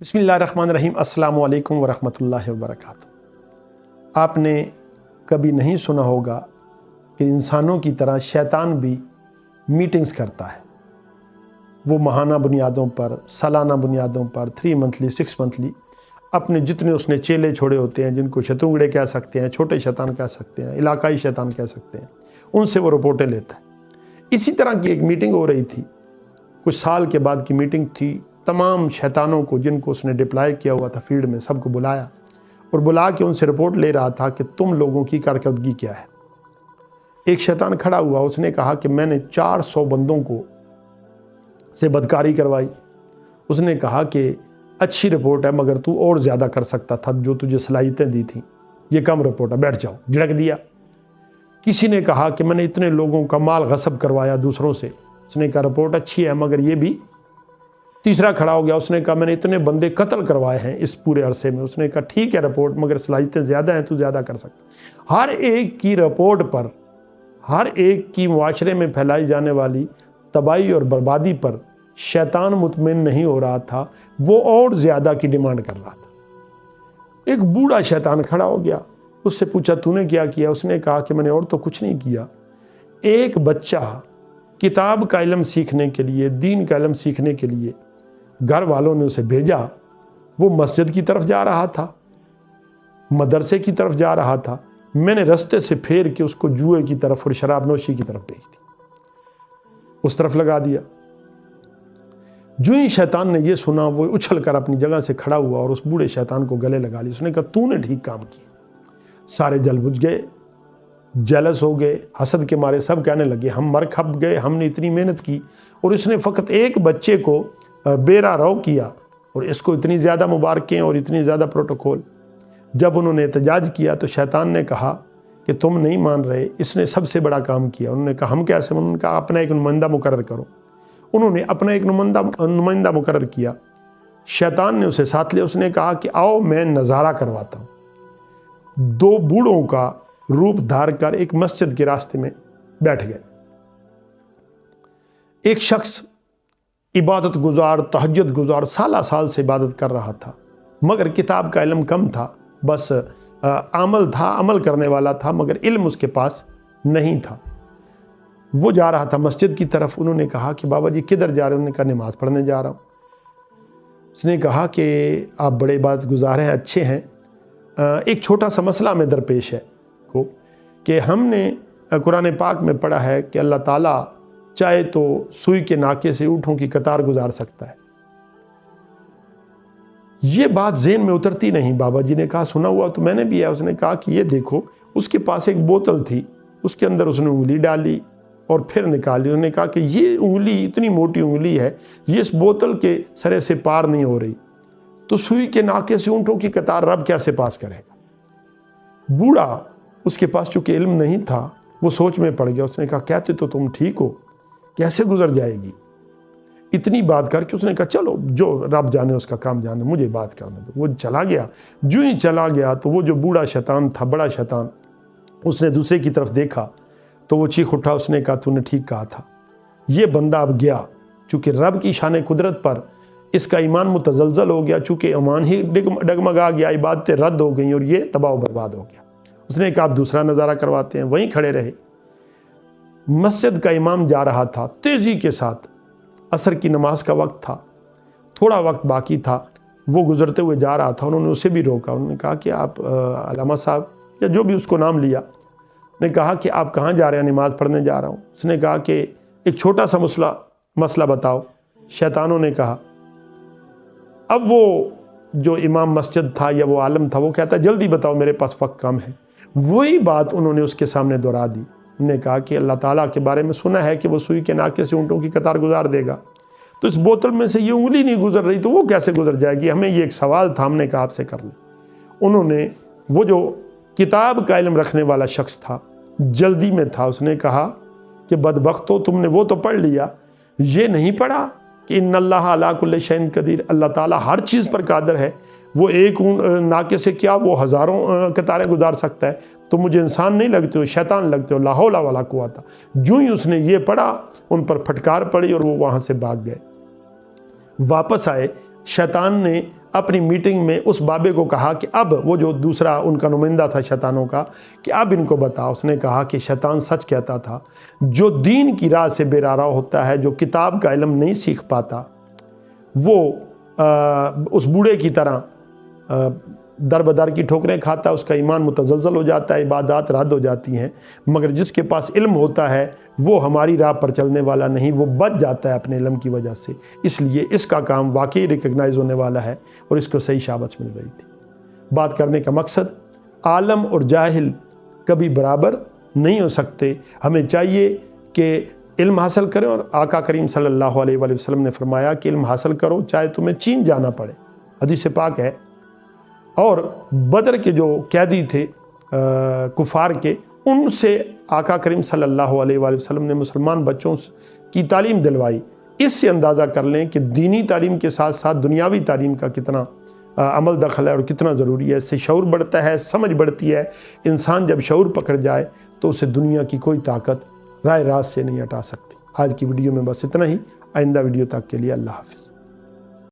बिस्मिल्लाहिर्रहमानिर्रहीम। अस्सलामु अलैकुम वरहमतुल्लाहि वबरकातुहू। आपने कभी नहीं सुना होगा कि इंसानों की तरह शैतान भी मीटिंग्स करता है। वो माहाना बुनियादों पर, सालाना बुनियादों पर, 3 मंथली 6 मंथली अपने जितने उसने चेले छोड़े होते हैं, जिनको शतुंगड़े कह सकते हैं, छोटे शैतान कह सकते हैं, इलाकाई शैतान कह सकते हैं, उनसे वो रिपोर्टें लेता है। इसी तरह की एक मीटिंग हो रही थी, कुछ साल के बाद की मीटिंग थी। तमाम शैतानों को जिनको उसने डिप्लॉय किया हुआ था फील्ड में, सबको बुलाया और बुला के उनसे रिपोर्ट ले रहा था कि तुम लोगों की कारकर्दगी क्या है। एक शैतान खड़ा हुआ, उसने कहा कि मैंने 400 बंदों को से बदकारी करवाई। उसने कहा कि अच्छी रिपोर्ट है, मगर तू और ज़्यादा कर सकता था, जो तुझे सलाहियतें दी थी, ये कम रिपोर्ट है, बैठ जाओ, झिड़क दिया। किसी ने कहा कि मैंने इतने लोगों का माल गसब करवाया दूसरों से। उसने कहा रिपोर्ट अच्छी है, मगर ये भी। तीसरा खड़ा हो गया, उसने कहा मैंने इतने बंदे कत्ल करवाए हैं इस पूरे अरसे में। उसने कहा ठीक है रिपोर्ट, मगर सलाहियतें ज़्यादा हैं, तू ज़्यादा कर सकता। हर एक की रिपोर्ट पर, हर एक की मुआशरे में फैलाई जाने वाली तबाही और बर्बादी पर शैतान मुतमिन नहीं हो रहा था, वो और ज़्यादा की डिमांड कर रहा था। एक बूढ़ा शैतान खड़ा हो गया, उससे पूछा तूने क्या किया। उसने कहा कि मैंने और तो कुछ नहीं किया। एक बच्चा किताब का इल्म सीखने के लिए, दीन का इल्म सीखने के लिए घर वालों ने उसे भेजा। वो मस्जिद की तरफ जा रहा था, मदरसे की तरफ जा रहा था। मैंने रास्ते से फेर के उसको जुए की तरफ और शराब नोशी की तरफ भेज दी, उस तरफ लगा दिया। जो ही शैतान ने ये सुना, वो उछल कर अपनी जगह से खड़ा हुआ और उस बूढ़े शैतान को गले लगा लिया। उसने कहा तूने ठीक काम किया। सारे जल बुझ गए, जेलस हो गए, हसद के मारे सब कहने लगे हम मर खप गए, हमने इतनी मेहनत की और इसने फ़कत एक बच्चे को बेरा रव किया और इसको इतनी ज़्यादा मुबारकें और इतनी ज़्यादा प्रोटोकॉल। जब उन्होंने एहतजाज किया तो शैतान ने कहा कि तुम नहीं मान रहे, इसने सबसे बड़ा काम किया। उन्होंने कहा हम कैसे। उन्होंने कहा अपना एक नुमाइंदा मुकर्रर करो। उन्होंने अपना एक नुमाइंदा मुकर्रर किया। शैतान ने उसे साथ लिया। उसने कहा कि आओ मैं नज़ारा करवाता हूँ। 2 बूढ़ों का रूप धार कर एक मस्जिद के रास्ते में बैठ गए। एक शख्स इबादत गुजार, तहज्जुद गुजार, साल से इबादत कर रहा था, मगर किताब का इल्म कम था। बस अमल था, अमल करने वाला था, मगर इल्म उसके पास नहीं था। वो जा रहा था मस्जिद की तरफ। उन्होंने कहा कि बाबा जी किधर जा रहे हैं। उन्होंने कहा नमाज पढ़ने जा रहा हूँ। उसने कहा कि आप बड़े इबादत गुजार हैं, अच्छे हैं, एक छोटा सा मसला में दरपेश है को कि हमने कुरान पाक में पढ़ा है कि अल्लाह ताला चाहे तो सुई के नाके से ऊँटों की कतार गुजार सकता है। ये बात ज़हन में उतरती नहीं। बाबा जी ने कहा सुना हुआ तो मैंने भी है। उसने कहा कि ये देखो, उसके पास एक बोतल थी, उसके अंदर उसने उंगली डाली और फिर निकाली। उन्होंने कहा कि ये उंगली इतनी मोटी उंगली है, ये इस बोतल के सरे से पार नहीं हो रही, तो सुई के नाके से ऊँटों की कतार रब कैसे पास करेगा। बूढ़ा, उसके पास चूँकि इल्म नहीं था, वो सोच में पड़ गया। उसने कहा कहते तो तुम ठीक हो, कैसे गुजर जाएगी। इतनी बात करके उसने कहा चलो जो रब जाने उसका काम जाने, मुझे बात करने दो। वो चला गया। जो ही चला गया तो वो जो बूढ़ा शैतान था, बड़ा शैतान, उसने दूसरे की तरफ देखा तो वो चीख उठा। उसने कहा तूने ठीक कहा था, ये बंदा अब गया। चूँकि रब की शान कुदरत पर इसका ईमान मुतज़लज़ल हो गया, चूँकि ईमान ही डगमगा गया, इबादतें रद्द हो गई और ये तबाह बर्बाद हो गया। उसने कहा आप दूसरा नज़ारा करवाते हैं। वहीं खड़े रहे। मस्जिद का इमाम जा रहा था तेज़ी के साथ। असर की नमाज का वक्त था, थोड़ा वक्त बाकी था। वो गुजरते हुए जा रहा था। उन्होंने उसे भी रोका। उन्होंने कहा कि आप अलामा साहब, या जो भी उसको नाम लिया, ने कहा कि आप कहाँ जा रहे हैं। नमाज़ पढ़ने जा रहा हूँ। उसने कहा कि एक छोटा सा मसला बताओ। शैतानों ने कहा। अब वो जो इमाम मस्जिद था या वो आलम था, वो कहता जल्दी बताओ, मेरे पास वक्त कम है। वही बात उन्होंने उसके सामने दोहरा दी। उन्होंने कहा कि अल्लाह ताला के बारे में सुना है कि वो सुई के नाके से ऊँटों की कतार गुजार देगा, तो इस बोतल में से ये उंगली नहीं गुजर रही, तो वो कैसे गुजर जाएगी। हमें ये एक सवाल था, हमने कहा आपसे कर ले। उन्होंने, वो जो किताब का इल्म रखने वाला शख्स था, जल्दी में था। उसने कहा कि बदबख्तो, तुमने वो तो पढ़ लिया, ये नहीं पढ़ा कि इन्नल्लाह अला कुल्लि शैइन कदीर, अल्लाह ताला हर चीज़ पर कादिर है। वो एक नाके से क्या वो हज़ारों कतारें गुजार सकता है। तो मुझे इंसान नहीं लगते हो, शैतान लगते हो, ला हौला वला कुव्वता। जो ही उसने ये पढ़ा, उन पर फटकार पड़ी और वो वहाँ से भाग गए। वापस आए, शैतान ने اپنی میٹنگ میں اس بابے کو کہا کہ اب وہ جو دوسرا ان کا نمائندہ تھا شیطانوں کا کہ اب ان کو بتا. اس نے کہا کہ شیطان سچ کہتا تھا، جو دین کی راہ سے بے راہ ہوتا ہے، جو کتاب کا علم نہیں سیکھ پاتا، وہ اس بوڑھے کی طرح در بدر کی ٹھوکریں کھاتا، اس کا ایمان متزلزل ہو جاتا ہے، عبادات رد ہو جاتی ہیں. مگر جس کے پاس علم ہوتا ہے وہ ہماری راہ پر چلنے والا نہیں، وہ بچ جاتا ہے اپنے علم کی وجہ سے. اس لیے اس کا کام واقعی ریکگنائز ہونے والا ہے اور اس کو صحیح شاباش مل رہی تھی. بات کرنے کا مقصد، عالم اور جاہل کبھی برابر نہیں ہو سکتے. ہمیں چاہیے کہ علم حاصل کریں، اور آقا کریم صلی اللہ علیہ وآلہ وسلم نے فرمایا کہ علم حاصل کرو چاہے تمہیں چین جانا پڑے. حدیث پاک ہے. اور بدر کے جو قیدی تھے کفار کے، ان سے آقا کریم صلی اللہ علیہ وآلہ وسلم نے مسلمان بچوں کی تعلیم دلوائی. اس سے اندازہ کر لیں کہ دینی تعلیم کے ساتھ ساتھ دنیاوی تعلیم کا کتنا عمل دخل ہے اور کتنا ضروری ہے. اس سے شعور بڑھتا ہے، سمجھ بڑھتی ہے. انسان جب شعور پکڑ جائے تو اسے دنیا کی کوئی طاقت رائے راست سے نہیں ہٹا سکتی. آج کی ویڈیو میں بس اتنا ہی. آئندہ ویڈیو تک کے لیے اللہ حافظ.